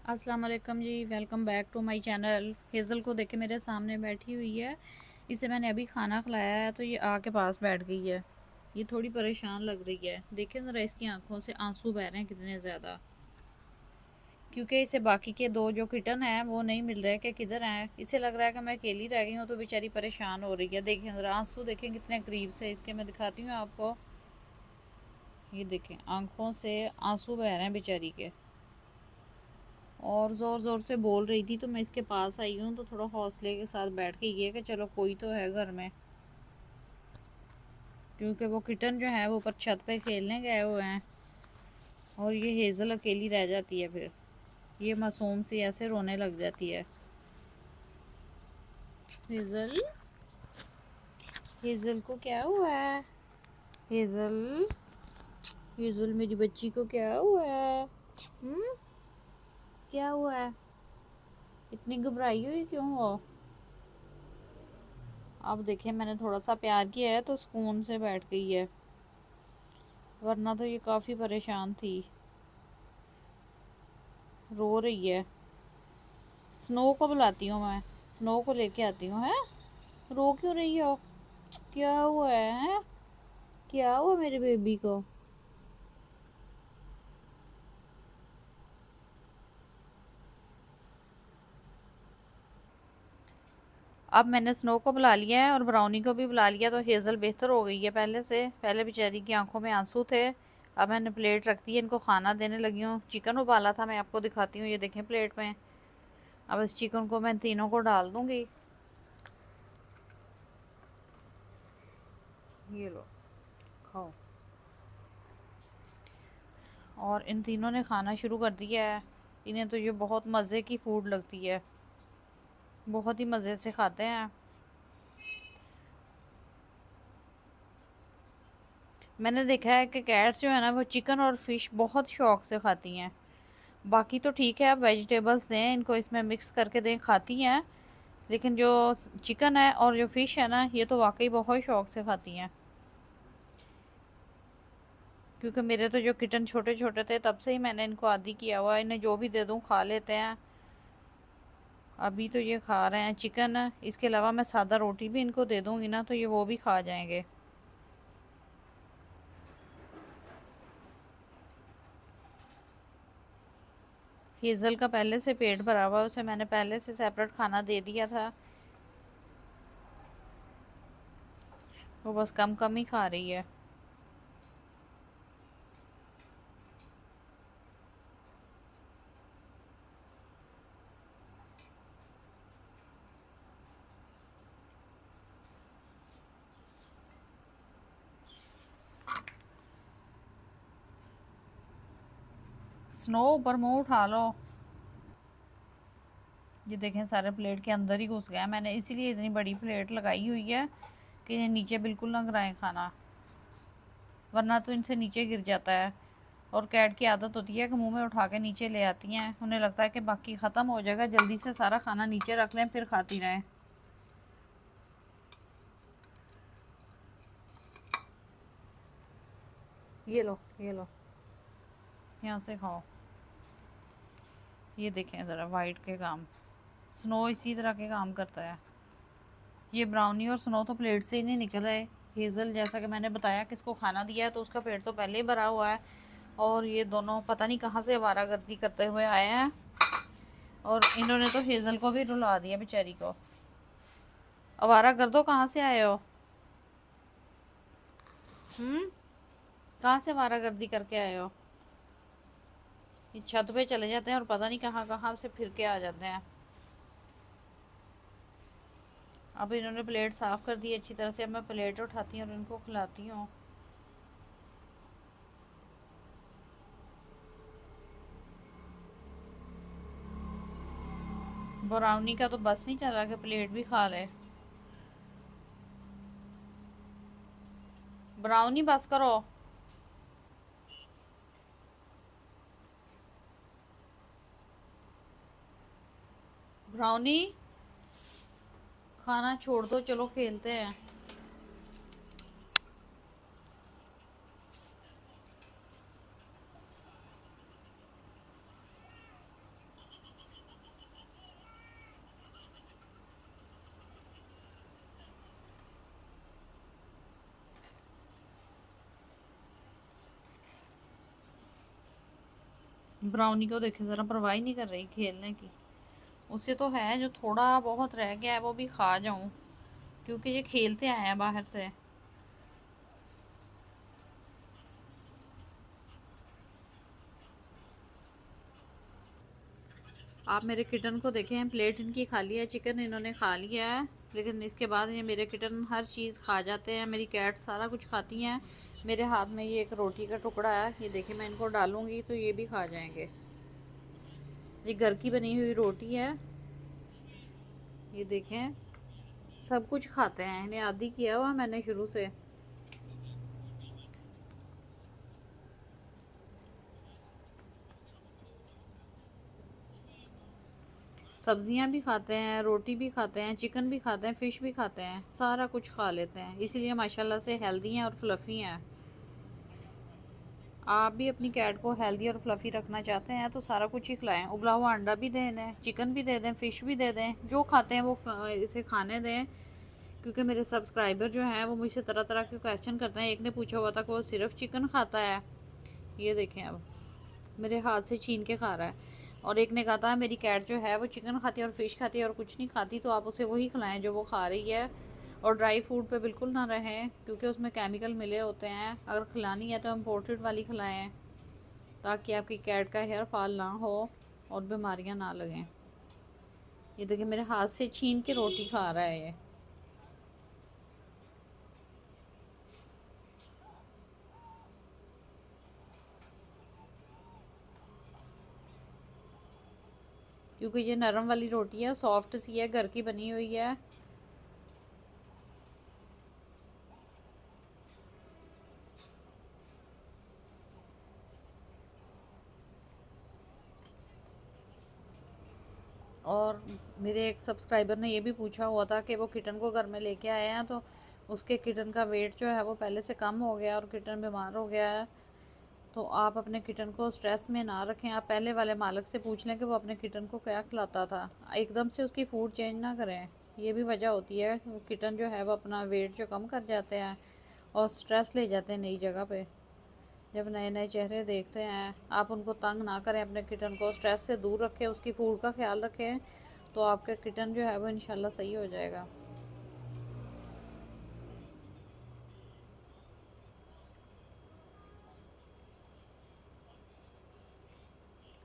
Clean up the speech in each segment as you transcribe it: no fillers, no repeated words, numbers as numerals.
अस्सलाम वालेकुम जी। Welcome back to my channel. Hazel को देखे मेरे सामने बैठी हुई है। इसे मैंने अभी खाना खिलाया है तो ये आके पास बैठ गई है। ये थोड़ी परेशान लग रही है। देखें ज़रा इसकी आंखों से आंसू बह रहे हैं कितने ज़्यादा, क्योंकि इसे बाकी के दो जो किटन हैं वो नहीं मिल रहे कि किधर हैं। इसे लग रहा है कि मैं अकेली रह गई हूँ तो बेचारी परेशान हो रही है। देखें ज़रा आंसू देखें कितने करीब से इसके, मैं दिखाती हूँ आपको। ये देखें आंखों से आंसू बह रहे हैं बेचारी के, और ज़ोर ज़ोर से बोल रही थी तो मैं इसके पास आई हूँ तो थोड़ा हौसले के साथ बैठ के ये कि चलो कोई तो है घर में, क्योंकि वो किटन जो है वो ऊपर छत पे खेलने गए हुए हैं और ये हेज़ल अकेली रह जाती है। फिर ये मासूम सी ऐसे रोने लग जाती है। हेज़ल, हेज़ल को क्या हुआ है? हेज़ल, हेज़ल मेरी बच्ची को क्या हुआ है? क्या हुआ है? इतनी घबराई हुई क्यों हो? अब देखें मैंने थोड़ा सा प्यार किया है तो सुकून से बैठ गई है, वरना तो ये काफ़ी परेशान थी, रो रही है। स्नो को बुलाती हूँ मैं, स्नो को लेके आती हूँ। है, रो क्यों रही हो? क्या हुआ है? क्या हुआ मेरे बेबी को? अब मैंने स्नो को बुला लिया है और ब्राउनी को भी बुला लिया तो हेज़ल बेहतर हो गई है पहले से। पहले बेचारी की आंखों में आंसू थे। अब मैंने प्लेट रख दी है, इनको खाना देने लगी हूँ। चिकन उबाला था, मैं आपको दिखाती हूँ, ये देखें प्लेट में। अब इस चिकन को मैं तीनों को डाल दूँगी। ये लो खाओ। और इन तीनों ने खाना शुरू कर दिया है। इन्हें तो ये बहुत मज़े की फ़ूड लगती है, बहुत ही मज़े से खाते हैं। मैंने देखा है कि कैट्स जो है ना वो चिकन और फिश बहुत शौक से खाती हैं। बाकी तो ठीक है, आप वेजिटेबल्स दें इनको, इसमें मिक्स करके दें, खाती हैं। लेकिन जो चिकन है और जो फ़िश है ना ये तो वाकई बहुत शौक से खाती हैं। क्योंकि मेरे तो जो किटन छोटे छोटे थे तब से ही मैंने इनको आदी किया हुआ है, इन्हें जो भी दे दूँ खा लेते हैं। अभी तो ये खा रहे हैं चिकन। इसके अलावा मैं सादा रोटी भी इनको दे दूँगी ना तो ये वो भी खा जाएंगे। हेज़ल का पहले से पेट भरा हुआ है, उसे मैंने पहले से सेपरेट खाना दे दिया था। वो बस कम कम ही खा रही है। स्नो ऊपर मुंह उठा लो। ये देखें सारे प्लेट के अंदर ही घुस गया। मैंने इसीलिए इतनी बड़ी प्लेट लगाई हुई है कि ये नीचे बिल्कुल ना गिराएं खाना, वरना तो इनसे नीचे गिर जाता है। और कैट की आदत होती है कि मुंह में उठा के नीचे ले आती हैं, उन्हें लगता है कि बाकी ख़त्म हो जाएगा, जल्दी से सारा खाना नीचे रख लें फिर खाती रहें। ये लो, ये लो, यहाँ से खाओ। ये देखें ज़रा वाइट के काम, स्नो इसी तरह के काम करता है। ये ब्राउनी और स्नो तो प्लेट से ही नहीं निकल रहे। हेज़ल जैसा कि मैंने बताया कि इसको खाना दिया है तो उसका पेट तो पहले ही भरा हुआ है, और ये दोनों पता नहीं कहाँ से आवारागर्दी करते हुए आए हैं। और इन्होंने तो हेज़ल को भी रुला दिया बेचारी को। आवारा गर्दो, कहाँ से आए हो? कहाँ से आवारागर्दी करके आए हो? ये छत पे चले जाते हैं और पता नहीं कहाँ कहाँ से फिर के आ जाते हैं। अब इन्होंने प्लेट साफ़ कर दी अच्छी तरह से। अब मैं प्लेट उठाती हूँ और इनको खिलाती हूँ। ब्राउनी का तो बस नहीं चला कि प्लेट भी खा ले। ब्राउनी बस करो। ब्राउनी खाना छोड़ दो, चलो खेलते हैं। ब्राउनी को देखे ज़रा परवाह ही नहीं कर रही खेलने की। उसे तो है जो थोड़ा बहुत रह गया है वो भी खा जाऊं, क्योंकि ये खेलते आए हैं बाहर से। आप मेरे किटन को देखें, प्लेट इनकी खाली है, चिकन इन्होंने खा लिया है, लेकिन इसके बाद ये मेरे किटन हर चीज़ खा जाते हैं। मेरी कैट सारा कुछ खाती हैं। मेरे हाथ में ये एक रोटी का टुकड़ा है, ये देखें मैं इनको डालूंगी तो ये भी खा जाएंगे। ये घर की बनी हुई रोटी है, ये देखें सब कुछ खाते हैं। इन्हें आदी किया हुआ मैंने शुरू से। सब्जियां भी खाते हैं, रोटी भी खाते हैं, चिकन भी खाते हैं, फ़िश भी खाते हैं, सारा कुछ खा लेते हैं। इसीलिए माशाल्लाह से हेल्दी हैं और फ्लफ़ी हैं। आप भी अपनी कैट को हेल्दी और फ्लफ़ी रखना चाहते हैं तो सारा कुछ ही खिलाएं। उबला हुआ अंडा भी दें, चिकन भी दे दें, फ़िश भी दे दें, जो खाते हैं वो इसे खाने दें। क्योंकि मेरे सब्सक्राइबर जो हैं वो मुझसे तरह तरह के क्वेश्चन करते हैं। एक ने पूछा हुआ था कि वो सिर्फ चिकन खाता है, ये देखें अब मेरे हाथ से छीन के खा रहा है। और एक ने कहा था मेरी कैट जो है वो चिकन खाती है और फ़िश खाती है और कुछ नहीं खाती, तो आप उसे वही खिलाएं जो वो खा रही है। और ड्राई फूड पे बिल्कुल ना रहें, क्योंकि उसमें केमिकल मिले होते हैं। अगर खिलानी है तो इम्पोर्टेड वाली खिलाएं, ताकि आपकी कैट का हेयर फॉल ना हो और बीमारियां ना लगें। ये देखिए मेरे हाथ से छीन के रोटी खा रहा है ये। क्योंकि ये नरम वाली रोटी है, सॉफ्ट सी है, घर की बनी हुई है। और मेरे एक सब्सक्राइबर ने ये भी पूछा हुआ था कि वो किटन को घर में लेके आए हैं तो उसके किटन का वेट जो है वो पहले से कम हो गया और किटन बीमार हो गया है। तो आप अपने किटन को स्ट्रेस में ना रखें। आप पहले वाले मालिक से पूछ लें कि वो अपने किटन को क्या खिलाता था। एकदम से उसकी फ़ूड चेंज ना करें, ये भी वजह होती है कि किटन जो है वो अपना वेट जो कम कर जाते हैं और स्ट्रेस ले जाते हैं नई जगह पे। जब नए नए चेहरे देखते हैं, आप उनको तंग ना करें, अपने किटन को स्ट्रेस से दूर रखें, उसकी फ़ूड का ख्याल रखें, तो आपका किटन जो है वो इंशाल्लाह सही हो जाएगा।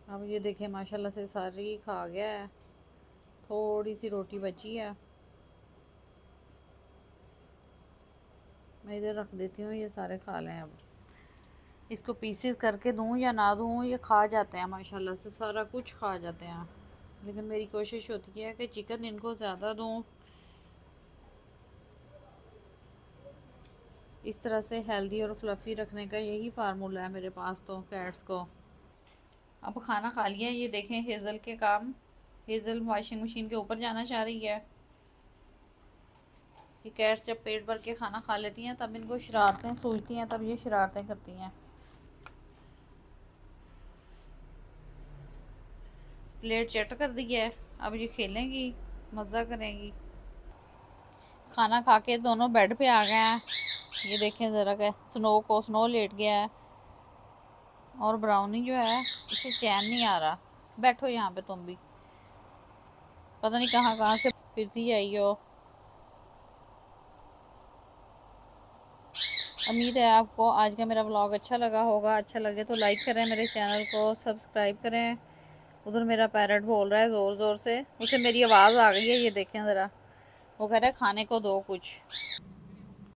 अब ये देखें माशाल्लाह से सारी खा गया है, थोड़ी सी रोटी बची है, मैं इधर रख देती हूँ, ये सारे खा लें। अब इसको पीसेस करके दूँ या ना दूँ, ये खा जाते हैं माशाल्लाह से, सारा कुछ खा जाते हैं। लेकिन मेरी कोशिश होती है कि चिकन इनको ज़्यादा दूँ। इस तरह से हेल्दी और फ्लफ़ी रखने का यही फार्मूला है मेरे पास तो कैट्स को। अब खाना खा लिया, ये देखें हेज़ल के काम। हेज़ल वॉशिंग मशीन के ऊपर जाना चाह रही है। ये कैट्स जब पेट भर के खाना खा लेती हैं तब इनको शरारतें सूझती हैं, तब ये शरारतें करती हैं। प्लेट चट कर दी है, अब ये खेलेंगी, मज़ा करेंगी। खाना खा के दोनों बेड पे आ गए हैं। ये देखें ज़रा के स्नो लेट गया है और ब्राउनी जो है इसे चैन नहीं आ रहा। बैठो यहाँ पे तुम भी, पता नहीं कहाँ कहाँ से फिरती आई हो। उम्मीद है आपको आज का मेरा व्लॉग अच्छा लगा होगा। अच्छा लगे तो लाइक करें, मेरे चैनल को सब्सक्राइब करें। उधर मेरा पैरट बोल रहा है ज़ोर ज़ोर से, उसे मेरी आवाज़ आ गई है। ये देखें ज़रा, वो कह रहा है खाने को दो कुछ।